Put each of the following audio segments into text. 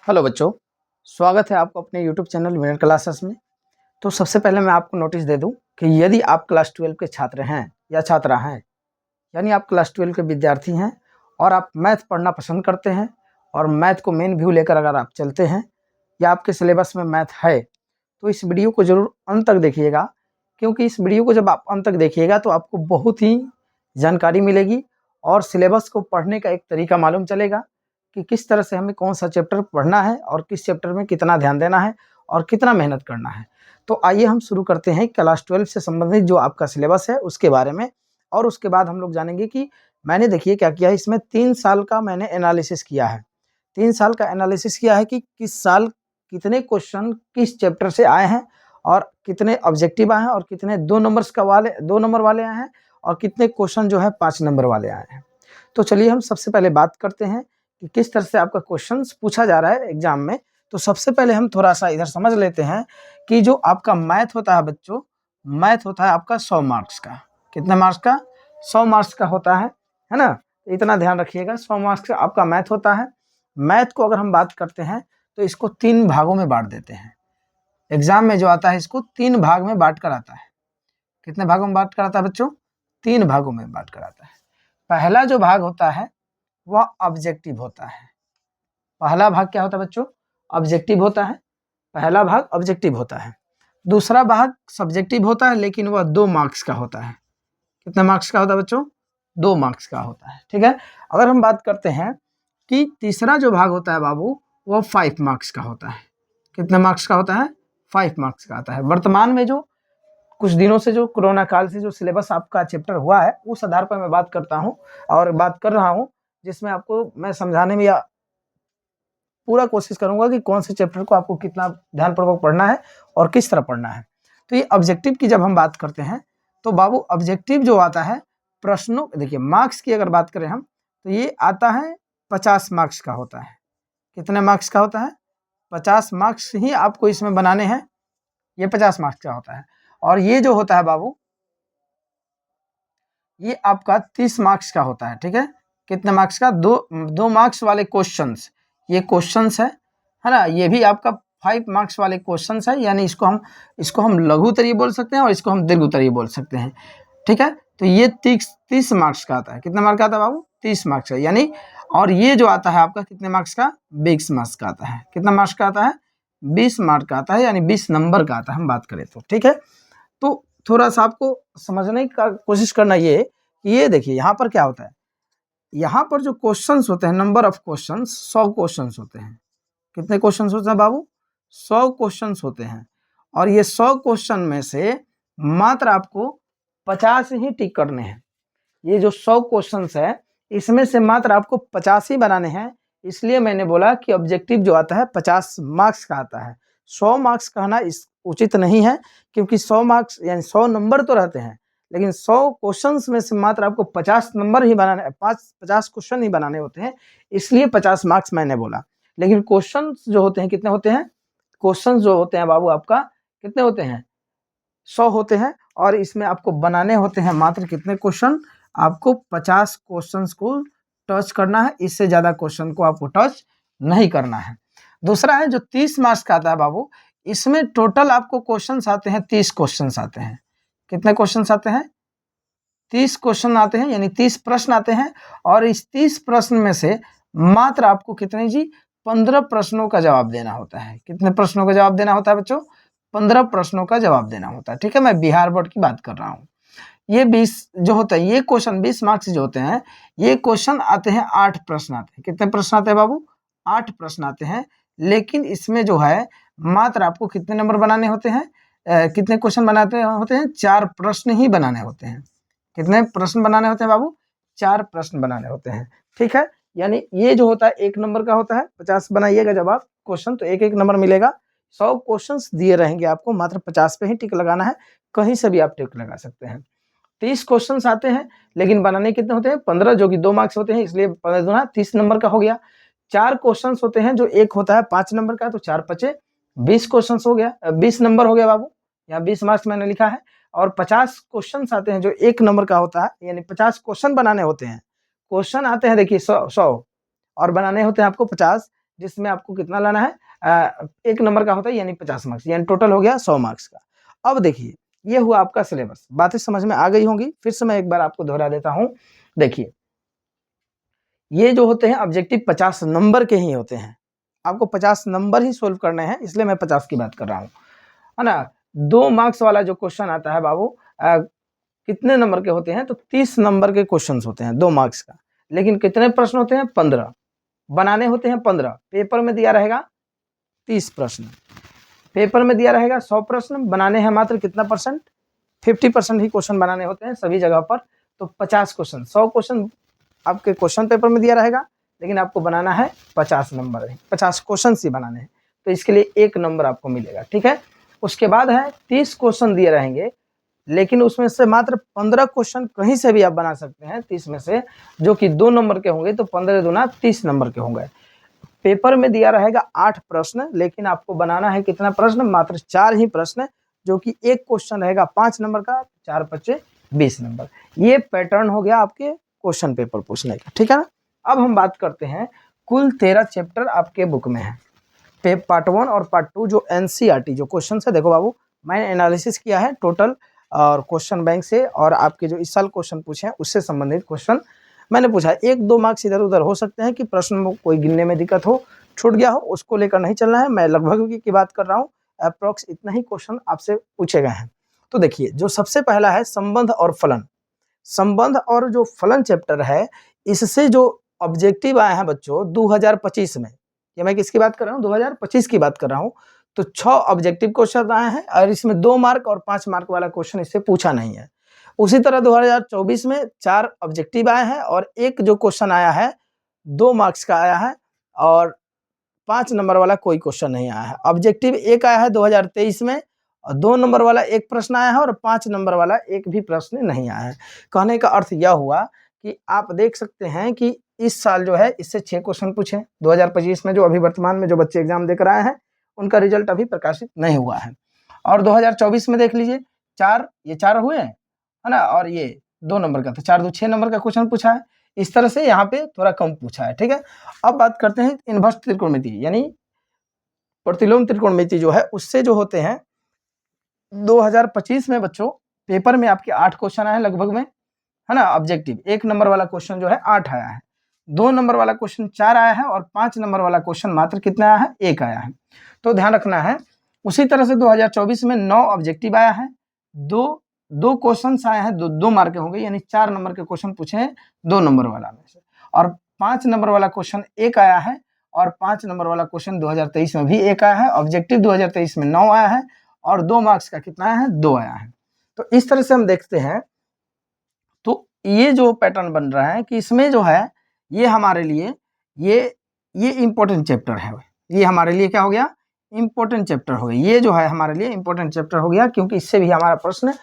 Hello बच्चों, स्वागत है आपको अपने यूट्यूब चैनल विनर क्लासेस में। तो सबसे पहले मैं आपको नोटिस दे दूं कि यदि आप क्लास 12 के छात्र हैं या छात्रा हैं, यानी आप क्लास 12 के विद्यार्थी हैं और आप मैथ पढ़ना पसंद करते हैं और मैथ को मेन व्यू लेकर अगर आप चलते हैं या आपके सिलेबस में मैथ है, तो इस वीडियो को ज़रूर अंत तक देखिएगा, क्योंकि इस वीडियो को जब आप अंत तक देखिएगा तो आपको बहुत ही जानकारी मिलेगी और सिलेबस को पढ़ने का एक तरीका मालूम चलेगा कि किस तरह से हमें कौन सा चैप्टर पढ़ना है और किस चैप्टर में कितना ध्यान देना है और कितना मेहनत करना है। तो आइए हम शुरू करते हैं क्लास 12 से संबंधित जो आपका सिलेबस है उसके बारे में, और उसके बाद हम लोग जानेंगे कि मैंने देखिए क्या किया है। इसमें 3 साल का मैंने एनालिसिस किया है। 3 साल का एनालिसिस किया है कि किस साल कितने क्वेश्चन किस चैप्टर से आए हैं और कितने ऑब्जेक्टिव आए हैं और कितने 2 नंबर वाले आए हैं और कितने क्वेश्चन जो है 5 नंबर वाले आए हैं। तो चलिए हम सबसे पहले बात करते हैं कि किस तरह से आपका क्वेश्चंस पूछा जा रहा है एग्जाम में। तो सबसे पहले हम थोड़ा सा इधर समझ लेते हैं कि जो आपका मैथ होता है बच्चों, मैथ होता है आपका 100 मार्क्स का। कितने मार्क्स का? 100 मार्क्स का होता है ना। इतना ध्यान रखिएगा, 100 मार्क्स का आपका मैथ होता है। मैथ को अगर हम बात करते हैं तो इसको 3 भागों में बांट देते हैं। एग्जाम में जो आता है इसको 3 भाग में बांट कर आता है। कितने भागों में बांट कर आता है बच्चों? 3 भागों में बांट कर आता है। पहला जो भाग होता है वह ऑब्जेक्टिव होता है। पहला भाग क्या होता है बच्चों? ऑब्जेक्टिव होता है। पहला भाग ऑब्जेक्टिव होता है। दूसरा भाग सब्जेक्टिव होता है, लेकिन वह 2 मार्क्स का होता है। कितने मार्क्स का होता है बच्चों? 2 मार्क्स का होता है। ठीक है। अगर हम बात करते हैं कि तीसरा जो भाग होता है बाबू, वो 5 मार्क्स का होता है। कितने मार्क्स का होता है? 5 मार्क्स का आता है। वर्तमान में जो कुछ दिनों से जो कोरोना काल से जो सिलेबस आपका चैप्टर हुआ है, उस आधार पर मैं बात करता हूँ और बात कर रहा हूँ, जिसमें आपको मैं समझाने में या पूरा कोशिश करूंगा कि कौन से चैप्टर को आपको कितना ध्यानपूर्वक पढ़ना है और किस तरह पढ़ना है। तो ये ऑब्जेक्टिव की जब हम बात करते हैं तो बाबू ऑब्जेक्टिव जो आता है प्रश्नों, देखिए मार्क्स की अगर बात करें हम तो ये आता है 50 मार्क्स का होता है। कितने मार्क्स का होता है? 50 मार्क्स ही आपको इसमें बनाने हैं। ये 50 मार्क्स का होता है। और ये जो होता है बाबू, ये आपका 30 मार्क्स का होता है। ठीक है। कितने मार्क्स का? 2 मार्क्स वाले क्वेश्चंस, ये क्वेश्चंस है ना। ये भी आपका 5 मार्क्स वाले क्वेश्चंस है, यानी इसको हम लघु उत्तरीय बोल सकते हैं और इसको हम दीर्घ उत्तरीय बोल सकते हैं। ठीक है। तो ये 30 मार्क्स का आता है। कितना मार्क्स का आता है बाबू? 30 मार्क्स का, यानी और ये जो आता है आपका कितने मार्क्स का? 20 मार्क्स का आता है। कितना मार्क्स का आता है? 20 मार्क्स का आता है, यानी 20 नंबर का आता है हम बात करें तो। ठीक है। तो थोड़ा सा आपको समझने का कोशिश करना ये कि ये देखिए यहाँ पर क्या होता है। यहाँ पर जो क्वेश्चंस होते हैं, नंबर ऑफ क्वेश्चंस 100 क्वेश्चंस होते हैं। कितने क्वेश्चंस होते हैं बाबू? 100 क्वेश्चंस होते हैं। और ये 100 क्वेश्चन में से मात्र आपको 50 ही टिक करने हैं। ये जो 100 क्वेश्चंस है इसमें से मात्र आपको 50 ही बनाने हैं। इसलिए मैंने बोला कि ऑब्जेक्टिव जो आता है 50 मार्क्स का आता है। 100 मार्क्स कहना इस उचित नहीं है, क्योंकि 100 मार्क्स यानी 100 नंबर तो रहते हैं, लेकिन 100 क्वेश्चंस में से मात्र आपको 50 नंबर ही बनाने, 50 क्वेश्चन ही बनाने होते हैं। इसलिए 50 मार्क्स मैंने बोला। लेकिन क्वेश्चंस जो होते हैं कितने होते हैं? क्वेश्चंस जो होते हैं बाबू आपका कितने होते हैं? 100 होते हैं। और इसमें आपको बनाने होते हैं मात्र कितने क्वेश्चन? आपको 50 क्वेश्चंस को टच करना है, इससे ज़्यादा क्वेश्चन को आपको टच नहीं करना है। दूसरा है जो 30 मार्क्स का आता है बाबू, इसमें टोटल आपको क्वेश्चंस आते हैं 30 क्वेश्चंस आते हैं। कितने क्वेश्चंस आते हैं? 30 क्वेश्चन आते हैं, यानी 30 प्रश्न आते हैं। और इस 30 प्रश्न में से मात्र आपको कितने जी? 15 प्रश्नों का जवाब देना होता है। कितने प्रश्नों का जवाब देना होता है बच्चों? 15 प्रश्नों का जवाब देना होता है। ठीक है। मैं बिहार बोर्ड की बात कर रहा हूँ। ये 20 जो होता है, ये क्वेश्चन 20 मार्क्स जो होते हैं, ये क्वेश्चन आते हैं 8 प्रश्न आते हैं। कितने प्रश्न आते हैं बाबू? 8 प्रश्न आते हैं। लेकिन इसमें जो है मात्र आपको कितने नंबर बनाने होते हैं? कितने क्वेश्चन बनाते होते हैं? 4 प्रश्न ही बनाने होते हैं। कितने प्रश्न बनाने होते हैं बाबू? 4 प्रश्न बनाने होते हैं। ठीक है। यानी ये जो होता है 1 नंबर का होता है। 50 बनाइएगा जब आप क्वेश्चन तो 1-1 नंबर मिलेगा। 100 क्वेश्चंस दिए रहेंगे आपको, मात्र 50 पे ही टिक लगाना है। कहीं से भी आप टिक लगा सकते हैं। 30 क्वेश्चंस आते हैं, लेकिन बनाने कितने होते हैं? 15, जो कि 2 मार्क्स होते हैं, इसलिए 15 दूना 30 नंबर का हो गया। 4 क्वेश्चंस होते हैं, जो एक होता है 5 नंबर का, तो 4 पचे 20 क्वेश्चंस हो गया, 20 नंबर हो गया बाबू। यहाँ 20 मार्क्स मैंने लिखा है। और 50 क्वेश्चंस आते हैं जो 1 नंबर का होता है, यानी 50 क्वेश्चन बनाने होते हैं। क्वेश्चन आते हैं देखिए 100 और बनाने होते हैं आपको 50, जिसमें आपको कितना लाना है, 1 नंबर का होता है यानी 50 मार्क्स, यानी टोटल हो गया 100 मार्क्स का। अब देखिए ये हुआ आपका सिलेबस, बातें समझ में आ गई होंगी, फिर से मैं एक बार आपको दोहरा देता हूँ। देखिए ये जो होते हैं ऑब्जेक्टिव 50 नंबर के ही होते हैं, आपको 50 नंबर ही सोल्व करने हैं, इसलिए मैं 50 की बात कर रहा हूँ, है ना। 2 मार्क्स वाला जो क्वेश्चन आता है बाबू, कितने नंबर के होते हैं, तो 30 नंबर के क्वेश्चन होते हैं 2 मार्क्स का, लेकिन कितने प्रश्न होते हैं, 15 बनाने होते हैं, 15 पेपर में दिया रहेगा 30 प्रश्न, पेपर में दिया रहेगा 100 प्रश्न, बनाने हैं मात्र कितना परसेंट, 50% ही क्वेश्चन बनाने होते हैं सभी जगह पर, तो 50 क्वेश्चन, 100 क्वेश्चन आपके क्वेश्चन पेपर में दिया रहेगा, लेकिन आपको बनाना है 50 नंबर, 50 क्वेश्चन ही बनाने हैं, तो इसके लिए 1 नंबर आपको मिलेगा, ठीक है। उसके बाद है 30 क्वेश्चन दिए रहेंगे, लेकिन उसमें से मात्र 15 क्वेश्चन कहीं से भी आप बना सकते हैं 30 में से, जो कि 2 नंबर के होंगे, तो 15 दूना 30 नंबर के होंगे। पेपर में दिया रहेगा 8 प्रश्न, लेकिन आपको बनाना है कितना प्रश्न, मात्र 4 ही प्रश्न, जो कि एक क्वेश्चन रहेगा 5 नंबर का, 4 बचे 20 नंबर। ये पैटर्न हो गया आपके क्वेश्चन पेपर पूछने का, ठीक है ना। अब हम बात करते हैं, कुल 13 चैप्टर आपके बुक में है, पार्ट 1 और पार्ट 2 जो एनसीईआरटी जो क्वेश्चन है, देखो बाबू मैंने एनालिसिस किया है टोटल और क्वेश्चन बैंक से, और आपके जो इस साल क्वेश्चन पूछे हैं उससे संबंधित क्वेश्चन मैंने पूछा। 1-2 मार्क्स इधर उधर हो सकते हैं कि प्रश्न में कोई गिनने में दिक्कत हो, छूट गया हो, उसको लेकर नहीं चलना है, मैं लगभग की बात कर रहा हूँ, अप्रॉक्स इतना ही क्वेश्चन आपसे पूछे गए हैं। तो देखिए जो सबसे पहला है संबंध और फलन, संबंध और जो फलन चैप्टर है, इससे जो ऑब्जेक्टिव आए हैं बच्चों 2025 में, ये मैं किसकी बात कर रहा हूँ, 2025 की बात कर रहा हूँ, तो 6 ऑब्जेक्टिव क्वेश्चन आए हैं, और इसमें 2 मार्क और 5 मार्क वाला क्वेश्चन इससे पूछा नहीं है। उसी तरह 2024 में 4 ऑब्जेक्टिव आए हैं, और एक जो क्वेश्चन आया है 2 मार्क्स का आया है, और 5 नंबर वाला कोई क्वेश्चन नहीं आया है। ऑब्जेक्टिव एक आया है 2023 में, और 2 नंबर वाला एक प्रश्न आया है, और 5 नंबर वाला एक भी प्रश्न नहीं आया है। कहने का अर्थ यह हुआ कि आप देख सकते हैं कि इस साल जो है इससे 6 क्वेश्चन पूछे, 2025 में जो अभी वर्तमान में जो बच्चे एग्जाम देकर आए हैं उनका रिजल्ट अभी प्रकाशित नहीं हुआ है। और 2024 में देख लीजिए 4, ये 4 हुए हैं, है ना, और ये 2 नंबर का, तो 4-2 6 नंबर का क्वेश्चन पूछा है। इस तरह से यहाँ पे थोड़ा कम पूछा है, ठीक है। अब बात करते हैं इनवर्स त्रिकोणमिति, यानी प्रतिलोम त्रिकोणमिति जो है उससे जो होते हैं 2025 में बच्चों पेपर में आपके 8 क्वेश्चन आए लगभग में, है ना। ऑब्जेक्टिव 1 नंबर वाला क्वेश्चन जो है 8 आया है, 2 नंबर वाला क्वेश्चन 4 आया है, और 5 नंबर वाला क्वेश्चन मात्र कितना आया है, 1 आया है, तो ध्यान रखना है। उसी तरह से 2024 में 9 ऑब्जेक्टिव आया है, दो क्वेश्चन आए हैं, 2 मार्क के होंगे, यानी 4 नंबर के क्वेश्चन पूछे हैं 2 नंबर वाला में से, और 5 नंबर वाला क्वेश्चन 1 आया है, और 5 नंबर वाला क्वेश्चन 2023 में भी 1 आया है। ऑब्जेक्टिव 2023 में 9 आया है, और 2 मार्क्स का कितना आया है, 2 आया है। तो इस तरह से हम देखते हैं, तो ये जो पैटर्न बन रहा है कि इसमें जो है ये हमारे लिए ये इंपॉर्टेंट चैप्टर है, ये हमारे लिए क्या हो गया, इंपॉर्टेंट चैप्टर हो गया, ये जो है हमारे लिए इंपॉर्टेंट चैप्टर हो गया, क्योंकि इससे भी हमारा प्रश्न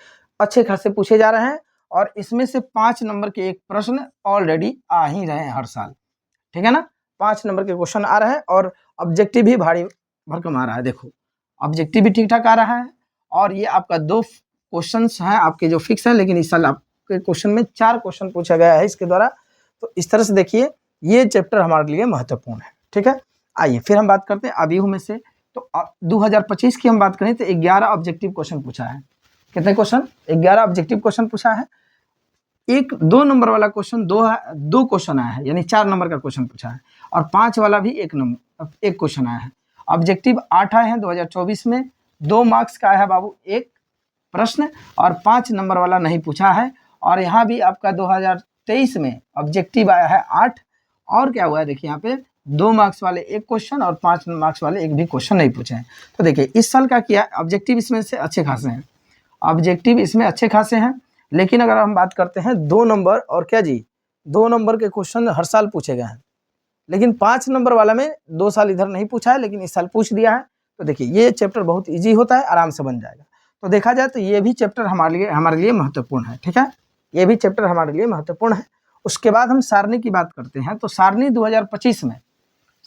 अच्छे खासे पूछे जा रहे हैं, और इसमें से 5 नंबर के एक प्रश्न ऑलरेडी आ ही रहे हैं हर साल, ठीक है ना। 5 नंबर के क्वेश्चन आ रहे हैं, और ऑब्जेक्टिव भी भारी भरकम आ रहा है, देखो ऑब्जेक्टिव भी ठीक ठाक आ रहा है, और ये आपका 2 क्वेश्चन हैं आपके जो फिक्स है, लेकिन इस साल आपके क्वेश्चन में 4 क्वेश्चन पूछा गया है इसके द्वारा। तो इस तरह से देखिए ये चैप्टर हमारे लिए महत्वपूर्ण है, ठीक है। आइए फिर हम बात करते हैं अभिव्यू में से, तो 2025 की हम बात करें तो 11 ऑब्जेक्टिव क्वेश्चन पूछा है, कितने क्वेश्चन, 11 ऑब्जेक्टिव क्वेश्चन पूछा है। 2 नंबर वाला क्वेश्चन 2 क्वेश्चन आया है, यानी 4 नंबर का क्वेश्चन पूछा है, और 5 वाला भी 1 क्वेश्चन आया है। ऑब्जेक्टिव 8 आए हैं 2024 में, 2 मार्क्स का आया है बाबू 1 प्रश्न, और 5 नंबर वाला नहीं पूछा है। और यहाँ भी आपका 2023 में ऑब्जेक्टिव आया है 8, और क्या हुआ है देखिए यहाँ पे 2 मार्क्स वाले 1 क्वेश्चन, और 5 मार्क्स वाले एक भी क्वेश्चन नहीं पूछे हैं। तो देखिए इस साल का किया ऑब्जेक्टिव इसमें से अच्छे खासे हैं, ऑब्जेक्टिव इसमें अच्छे खासे हैं, लेकिन अगर हम बात करते हैं 2 नंबर और क्या जी 2 नंबर के क्वेश्चन हर साल पूछे गए हैं, लेकिन 5 नंबर वाला में 2 साल इधर नहीं पूछा है, लेकिन इस साल पूछ दिया है। तो देखिए ये चैप्टर बहुत ईजी होता है, आराम से बन जाएगा। तो देखा जाए तो ये भी चैप्टर हमारे लिए महत्वपूर्ण है, ठीक है, ये भी चैप्टर हमारे लिए महत्वपूर्ण है। उसके बाद हम सारणी की बात करते हैं, तो सारणी 2025 में,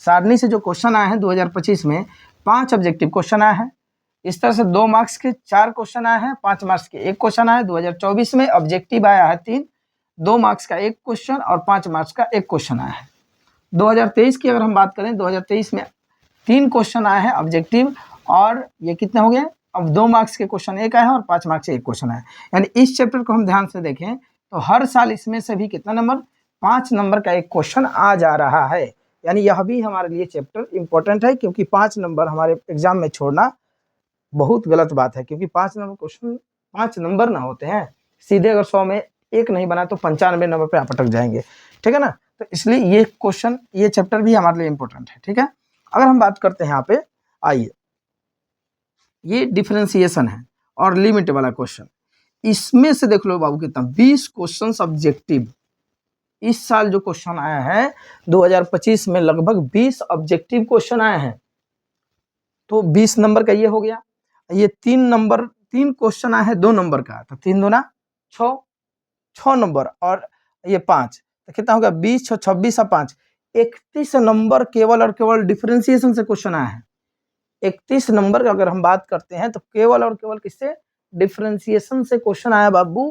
सारणी से जो क्वेश्चन आए हैं 2025 में 5 ऑब्जेक्टिव क्वेश्चन आए हैं। इस तरह से 2 मार्क्स के 4 क्वेश्चन आए हैं, 5 मार्क्स के 1 क्वेश्चन आए। 2024 में ऑब्जेक्टिव आया है 3, 2 मार्क्स का 1 क्वेश्चन और 5 मार्क्स का 1 क्वेश्चन आया है। 2023 की अगर हम बात करें, 2023 में 3 क्वेश्चन आए हैं ऑब्जेक्टिव, और ये कितने हो गए, अब 2 मार्क्स के क्वेश्चन एक आए हैं और 5 मार्क्स से एक क्वेश्चन आया। यानी इस चैप्टर को हम ध्यान से देखें तो हर साल इसमें से भी कितना नंबर, 5 नंबर का एक क्वेश्चन आ जा रहा है। यानी यह भी हमारे लिए चैप्टर इंपॉर्टेंट है, क्योंकि 5 नंबर हमारे एग्जाम में छोड़ना बहुत गलत बात है, क्योंकि 5 नंबर क्वेश्चन 5 नंबर ना होते हैं। सीधे अगर 100 में एक नहीं बना तो 95 नंबर पे आप अटक जाएंगे, ठीक है ना। तो इसलिए ये क्वेश्चन, ये चैप्टर भी हमारे लिए इंपॉर्टेंट है, ठीक है। अगर हम बात करते हैं यहाँ पे, आइए, ये डिफरेंशिएशन है और लिमिट वाला क्वेश्चन। इसमें से देख लो बाबू कितना, 20 क्वेश्चन ऑब्जेक्टिव। इस साल जो क्वेश्चन आया है 2025 में लगभग 20 ऑब्जेक्टिव क्वेश्चन आए हैं। तो 20 नंबर का ये हो गया। ये 3 क्वेश्चन आए हैं 2 नंबर का, तो 3 दूना 6, 6 नंबर, और ये 5, तो कितना होगा 20, 6, 26 और 5, 31 नंबर केवल और केवल डिफरेंशिएशन से क्वेश्चन आया है। 31 नंबर का अगर हम बात करते हैं तो केवल और केवल किससे, डिफरेंशिएशन से क्वेश्चन आया बाबू,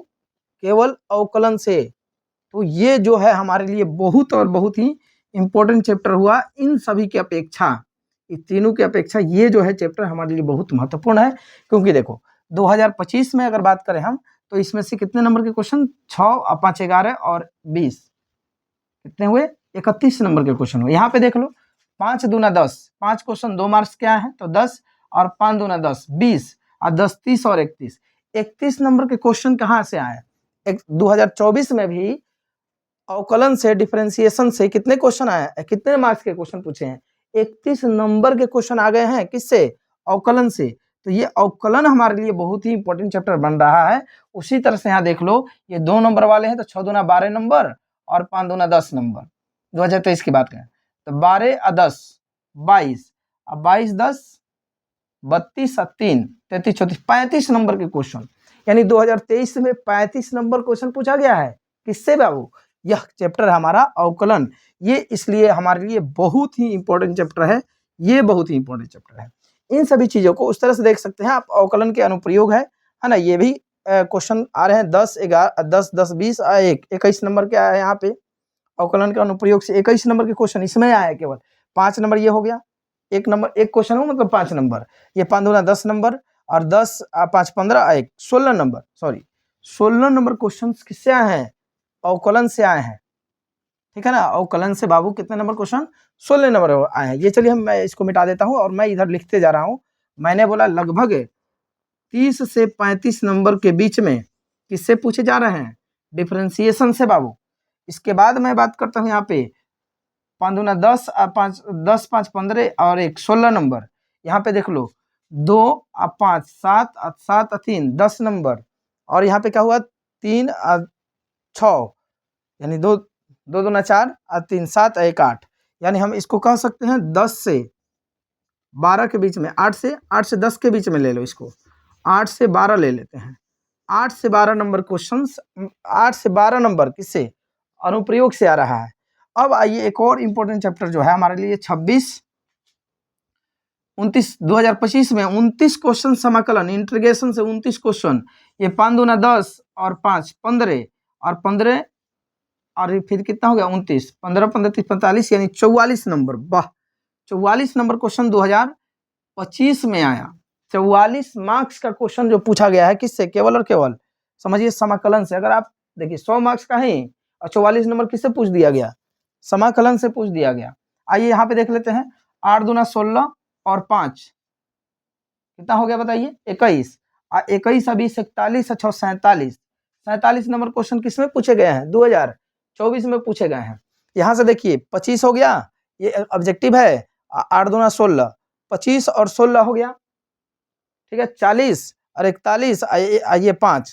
केवल अवकलन से। तो ये जो है हमारे लिए बहुत और बहुत ही इंपॉर्टेंट चैप्टर हुआ। इन सभी की अपेक्षा, इन तीनों की अपेक्षा ये जो है चैप्टर हमारे लिए बहुत महत्वपूर्ण है, क्योंकि देखो 2025 में अगर बात करें हम, तो इसमें से कितने नंबर के क्वेश्चन, 6 और 5 11 और 20, कितने हुए, 31 नंबर के क्वेश्चन हुए। यहाँ पे देख लो, 5 दूना 10, 5 क्वेश्चन 2 मार्क्स क्या है, तो 10, और 5 दूना 10 20, और 10 30 और 31, 31 नंबर के क्वेश्चन कहाँ से आए। 2024 में भी अवकलन से, डिफरेंशिएशन से कितने क्वेश्चन आए हैं, कितने मार्क्स के क्वेश्चन पूछे हैं, 31 नंबर के क्वेश्चन आ गए हैं, किससे, अवकलन से। तो ये अवकलन हमारे लिए बहुत ही इंपॉर्टेंट चैप्टर बन रहा है। उसी तरह से यहाँ देख लो, ये 2 नंबर वाले हैं, तो 6 दूना 12 नंबर और 5 दूना 10 नंबर। 2023 की बात करें तो 12 और 10 22, अब 22 10 32 और 3 33 34 35 नंबर के क्वेश्चन। यानी 2023 में 35 नंबर क्वेश्चन पूछा गया है, किससे बाबू, यह चैप्टर हमारा अवकलन। ये इसलिए हमारे लिए बहुत ही इंपॉर्टेंट चैप्टर है, ये बहुत ही इंपॉर्टेंट चैप्टर है। इन सभी चीजों को उस तरह से देख सकते हैं आप, अवकलन के अनुप्रयोग है ना। ये भी क्वेश्चन आ रहे हैं 10 11 10 10 20 21 नंबर के आए यहाँ पे। अवकलन के अनुप्रयोग से 21 नंबर के क्वेश्चन इसमें आया है केवल। 5 नंबर ये हो गया, एक नंबर एक क्वेश्चन हो मतलब 5 नंबर, ये 5 दूना 10 नंबर, और 10 5 15 1 16 नंबर, सॉरी 16 नंबर क्वेश्चन किससे आए हैं, अवकलन से आए हैं, ठीक है ना। अवकलन से बाबू कितने नंबर क्वेश्चन, 16 नंबर आए हैं। ये चलिए मैं इसको मिटा देता हूँ और मैं इधर लिखते जा रहा हूँ। मैंने बोला लगभग 30 से 35 नंबर के बीच में किससे पूछे जा रहे हैं, डिफरेंशिएशन से बाबू। इसके बाद मैं बात करता हूँ यहाँ पे 5 दूना 10 5 10 5 15 और 1 16 नंबर। यहाँ पे देख लो 2 और 5 7 और 7 और 3 10 नंबर, और यहाँ पे क्या हुआ 3 और 6, यानी 2 2 दूना 4 और 3 7 और 1 8। यानी हम इसको कह सकते हैं 10 से 12 के बीच में, 8 से 10 के बीच में ले लो इसको, 8 से 12 ले लेते हैं। 8 से 12 नंबर क्वेश्चंस, 8 से 12 नंबर किससे, अनुप्रयोग से आ रहा है। अब आइए एक और इंपॉर्टेंट चैप्टर जो है हमारे लिए 26 29 2025 में 29 क्वेश्चन समाकलन, इंटीग्रेशन से 29 क्वेश्चन। ये 5 दूना 10 और 5 15 और 15 और फिर कितना हो गया 29, 15 15 30 45, यानी 44 नंबर। वाह, 44 नंबर क्वेश्चन 2025 में आया। 44 मार्क्स का क्वेश्चन जो पूछा गया है, किससे, केवल और केवल समझिए समाकलन से। अगर आप देखिए 100 मार्क्स का ही, और 44 नंबर किससे पूछ दिया गया, समाकलन से पूछ दिया गया। आइए यहाँ पे देख लेते हैं, 8 दूना 16 और 5 कितना हो गया बताइए, 21, 21 और 20 41 और 6 47, 47 नंबर क्वेश्चन किसमें पूछे गए हैं, 2024 में पूछे गए हैं। यहाँ से देखिए 25 हो गया, ये ऑब्जेक्टिव है, 8 दूना 16, 25 और 16 हो गया, ठीक है, 40 और 41, ये 5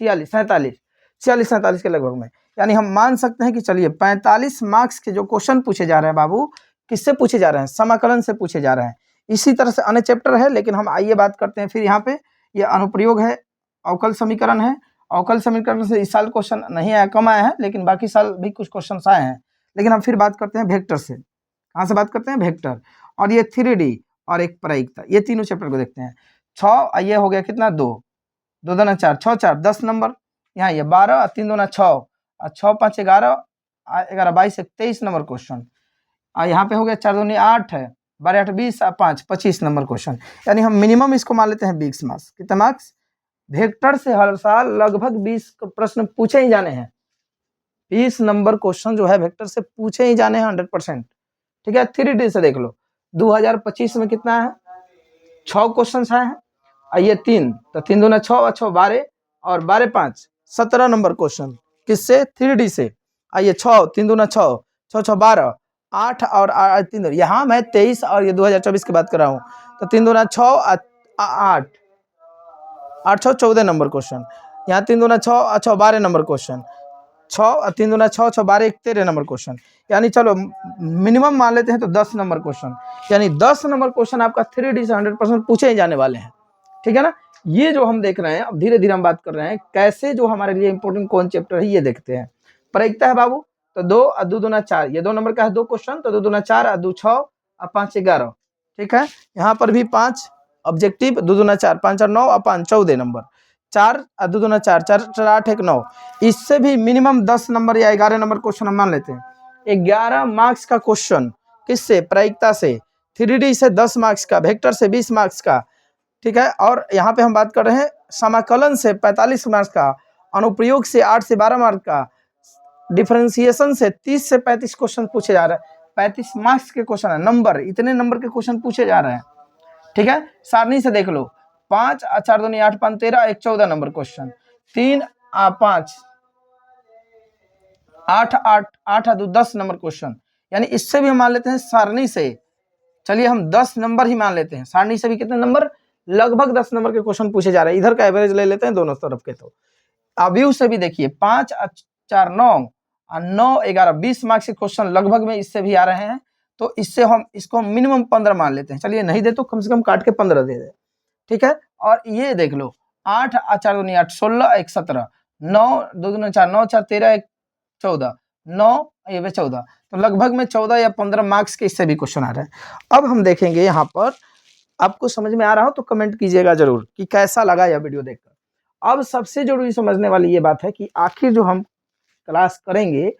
46 47, 46 47 के लगभग में। यानी हम मान सकते हैं कि चलिए 45 मार्क्स के जो क्वेश्चन पूछे जा रहे हैं बाबू, किससे पूछे जा रहे हैं, समाकलन से पूछे जा रहे हैं। इसी तरह से अन्य चैप्टर है, लेकिन हम आइए बात करते हैं फिर यहाँ पे। ये अनुप्रयोग है, अवकल समीकरण है। अवकल समीकरण से इस साल क्वेश्चन नहीं आया, कम आया है, लेकिन बाकी साल भी कुछ क्वेश्चन आए हैं। लेकिन हम फिर बात करते हैं वेक्टर से। कहाँ से बात करते हैं, वेक्टर, और ये 3D और एक प्रायिकता, ये तीनों चैप्टर को देखते हैं। 6 ये हो गया कितना, 2 2 दूना 4 6 4 10 नंबर। यहाँ ये 12 और 3 दूना 6 और 6 5 11 11 22 23 नंबर क्वेश्चन। और यहाँ पे हो गया 4 दूनी 8 है, 12 8 20 और 5 25 नंबर क्वेश्चन, यानी हम मिनिमम इसको मान लेते हैं 20 मार्क्स। कितने मार्क्स? वेक्टर से हर साल लगभग 20 प्रश्न पूछे ही जाने हैं, 20 नंबर क्वेश्चन जो है वेक्टर से पूछे ही जाने हैं 100%। ठीक है, 3D से देख लो, 2025 में कितना है, 6 क्वेश्चन आए हैं, और ये 3, तो 3 दूना 6 और 6 12 और 12 5 17 नंबर क्वेश्चन किससे? 3D से। आइए 6 3 दूना 6 6 6 12 8 और 3 यहाँ मैं 23 और ये 2024 की बात कर रहा हूँ, तो 3 दूना 6 8 8 6 14 नंबर क्वेश्चन, यहाँ 3 दूना 6 और 6 12 नंबर क्वेश्चन, 6 और 3 दूना 6 6 12 13 नंबर क्वेश्चन, यानी चलो मिनिमम मान लेते हैं तो 10 नंबर क्वेश्चन, यानी 10 नंबर क्वेश्चन आपका 3D से 100% पूछे ही जाने वाले हैं। ठीक है ना, ये जो हम देख रहे हैं, अब धीरे धीरे हम बात कर रहे हैं कैसे जो हमारे लिए इंपॉर्टेंट कौन चैप्टर है ये देखते हैं। प्रायिकता है बाबू, तो 2 और 2 दूना 4, ये 2 नंबर का है 2 क्वेश्चन, तो 2 दूना 4 और 2 6 और 5 11। ठीक है, यहाँ पर भी 5 ऑब्जेक्टिव, 2 दूना 4 5 और 9 और 5 14 नंबर, 4 और 2 दूना 4 4 4 8 1 9, इससे भी मिनिमम 10 नंबर या 11 नंबर क्वेश्चन हम मान लेते हैं। 11 मार्क्स का क्वेश्चन किससे? प्रायिकता से। 3D से 10 मार्क्स का, वेक्टर से 20 मार्क्स का। ठीक है, और यहाँ पे हम बात कर रहे हैं समाकलन से 45 मार्क्स का, अनुप्रयोग से 8 से 12 मार्क्स का, डिफरेंशिएशन से 30 से 35 क्वेश्चन पूछे जा रहे हैं। 35 मार्क्स के क्वेश्चन है, नंबर, इतने नंबर के क्वेश्चन पूछे जा रहे हैं। ठीक है, सारणी से देख लो, 5 और 4 दूनी 8 5 13 1 14 नंबर क्वेश्चन, 3 और 5 8 8 8 और 2 10 नंबर क्वेश्चन, यानी इससे भी हम मान लेते हैं सारणी से, चलिए हम 10 नंबर ही मान लेते हैं, सारणी से भी कितने नंबर? लगभग 10 नंबर के क्वेश्चन पूछे जा रहे हैं। इधर का एवरेज ले लेते हैं दोनों तरफ के, तो अव्यू से भी देखिए 5 और 4 9 और 9 11 20 मार्क्स के क्वेश्चन लगभग में इससे भी आ रहे हैं, तो इससे हम इसको मिनिमम 15 मान लेते हैं। चलिए नहीं दे तो कम से कम काट के 15 दे दे। ठीक है, और ये देख लो 8 और 4 दूनी 8 16 1 17, 9 2 दूनी 4 9 4 13 1 14, 9 ये 14, तो लगभग में 14 या 15 मार्क्स के इससे भी क्वेश्चन आ रहे हैं। अब हम देखेंगे यहाँ पर, आपको समझ में आ रहा हो तो कमेंट कीजिएगा जरूर कि कैसा लगा यह वीडियो देखकर। अब सबसे जरूरी समझने वाली ये बात है कि आखिर जो हम क्लास करेंगे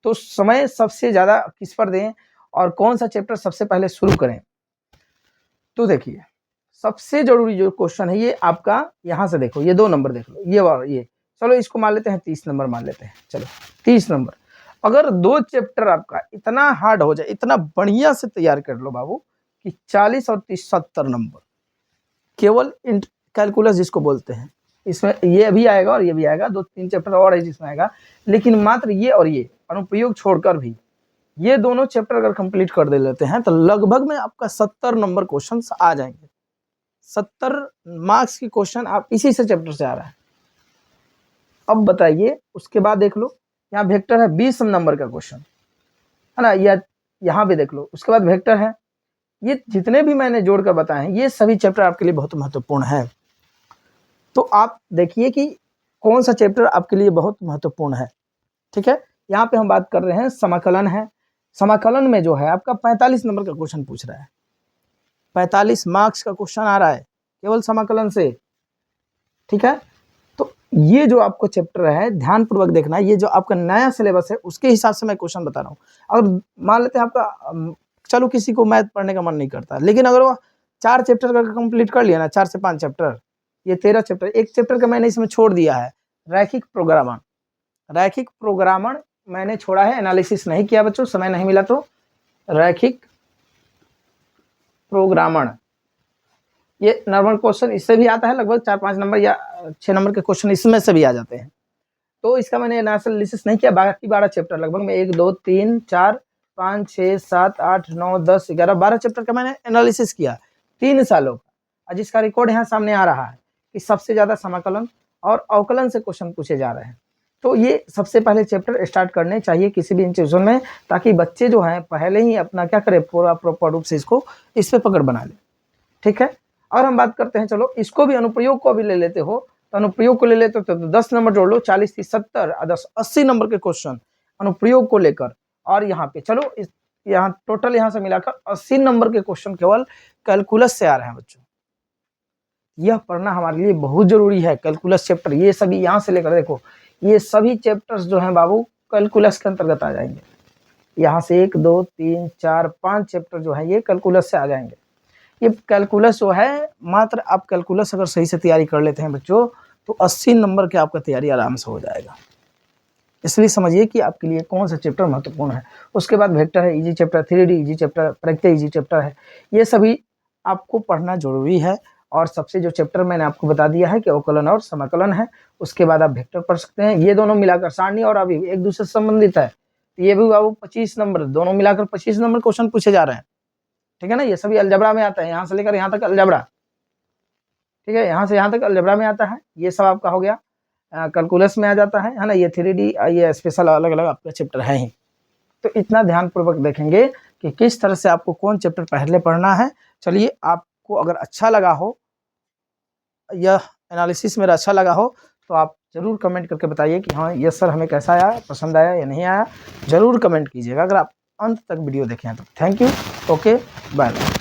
तो समय सबसे ज्यादा किस पर दें और कौन सा चैप्टर सबसे पहले शुरू करें। तो देखिए सबसे जरूरी जो क्वेश्चन है ये आपका, यहाँ से देखो ये 2 नंबर देख लो, ये और ये, चलो इसको मान लेते हैं 30 नंबर मान लेते हैं। चलो 30 नंबर, अगर 2 चैप्टर आपका इतना हार्ड हो जाए, इतना बढ़िया से तैयार कर लो बाबू कि 40 और 30 70 नंबर, केवल कैलकुलस जिसको बोलते हैं, इसमें ये भी आएगा और ये भी आएगा, 2-3 चैप्टर और है जिसमें आएगा, लेकिन मात्र ये और ये अनुप्रयोग छोड़कर भी ये दोनों चैप्टर अगर कंप्लीट कर दे लेते हैं तो लगभग में आपका 70 नंबर क्वेश्चन आ जाएंगे। 70 मार्क्स के क्वेश्चन आप इसी से चैप्टर से आ रहा है। अब बताइए उसके बाद देख लो, यहाँ वेक्टर है 20 नंबर का क्वेश्चन है ना, या यहाँ भी देख लो, उसके बाद वेक्टर है, ये जितने भी मैंने जोड़कर बताए हैं ये सभी चैप्टर आपके लिए बहुत महत्वपूर्ण है। तो आप देखिए कि कौन सा चैप्टर आपके लिए बहुत महत्वपूर्ण है। ठीक है, यहाँ पे हम बात कर रहे हैं समाकलन है। समाकलन में जो है आपका 45 नंबर का क्वेश्चन पूछ रहा है, 45 मार्क्स का क्वेश्चन आ रहा है केवल समाकलन से। ठीक है, तो ये जो आपको चैप्टर है ध्यानपूर्वक देखना, ये जो आपका नया सिलेबस है उसके हिसाब से मैं क्वेश्चन बता रहा हूँ। अगर मान लेते हैं आपका, चलो किसी को मैथ पढ़ने का मन नहीं करता, लेकिन अगर वो 4 चैप्टर का कंप्लीट कर लिया ना, 4 से 5 चैप्टर, ये 13 चैप्टर, एक चैप्टर का मैंने इसमें छोड़ दिया है, रैखिक प्रोग्रामण। रैखिक प्रोग्रामण मैंने छोड़ा है, एनालिसिस नहीं किया बच्चों, समय नहीं मिला तो। रैखिक प्रोग्रामण ये नॉर्मल क्वेश्चन इससे भी आता है, लगभग 4-5 नंबर या 6 नंबर के क्वेश्चन इसमें से भी आ जाते हैं, तो इसका मैंने एनालिसिस नहीं किया। बाकी 12 चैप्टर लगभग में 1 2 3 4 5 6 7 8 9 10 11 12 चैप्टर का मैंने एनालिसिस किया 3 सालों का, और जिसका रिकॉर्ड यहाँ सामने आ रहा है कि सबसे ज़्यादा समाकलन और अवकलन से क्वेश्चन पूछे जा रहे हैं। तो ये सबसे पहले चैप्टर स्टार्ट करने चाहिए किसी भी इंस्टीट्यूशन में, ताकि बच्चे जो हैं पहले ही अपना क्या करें, पूरा प्रॉपर रूप से इसको इस पर पकड़ बना ले। ठीक है, और हम बात करते हैं, चलो इसको भी अनुप्रयोग को भी ले लेते हो, तो अनुप्रयोग को ले लेते हो तो 10 नंबर जोड़ लो, 40 30 70 और 10 80 नंबर के क्वेश्चन अनुप्रयोग को लेकर। और यहाँ पे चलो यहाँ टोटल यहाँ से मिलाकर 80 नंबर के क्वेश्चन केवल कैलकुलस से आ रहे हैं बच्चों। यह पढ़ना हमारे लिए बहुत जरूरी है, कैलकुलस चैप्टर, ये सभी यहाँ से लेकर देखो, ये सभी चैप्टर्स जो हैं बाबू कैलकुलस के अंतर्गत आ जाएंगे। यहाँ से 1 2 3 4 5 चैप्टर जो है ये कैलकुलस से आ जाएंगे। ये कैलकुलस जो है मात्र आप कैलकुलस अगर सही से तैयारी कर लेते हैं बच्चों तो 80 नंबर के आपका तैयारी आराम से हो जाएगा। इसलिए समझिए कि आपके लिए कौन सा चैप्टर महत्वपूर्ण है। उसके बाद वेक्टर है, easy chapter, 3D easy chapter, प्रत्यय इजी चैप्टर है। ये सभी आपको पढ़ना जरूरी है। और सबसे जो चैप्टर मैंने आपको बता दिया है कि अवकलन और समाकलन है, उसके बाद आप वेक्टर पढ़ सकते हैं। ये दोनों मिलाकर सारणी और अभी एक दूसरे से संबंधित है, तो ये भी बाबू 25 नंबर, दोनों मिलाकर 25 नंबर क्वेश्चन पूछे जा रहे हैं। ठीक है ना, ये सभी अलजबरा में आता है, यहाँ से लेकर यहाँ तक अलजबरा। ठीक है, यहाँ से यहाँ तक अलजबरा में आता है। ये सब आपका हो गया, कैलकुलस में आ जाता है ना। ये 3D ये स्पेशल अलग अलग आपका चैप्टर है ही। तो इतना ध्यानपूर्वक देखेंगे कि किस तरह से आपको कौन चैप्टर पहले पढ़ना है। चलिए, आपको अगर अच्छा लगा हो, यह एनालिसिस मेरा अच्छा लगा हो, तो आप जरूर कमेंट करके बताइए कि हाँ ये सर हमें कैसा आया, पसंद आया या नहीं आया। जरूर कमेंट कीजिएगा अगर आप अंत तक वीडियो देखें तो। Thank you, okay, bye.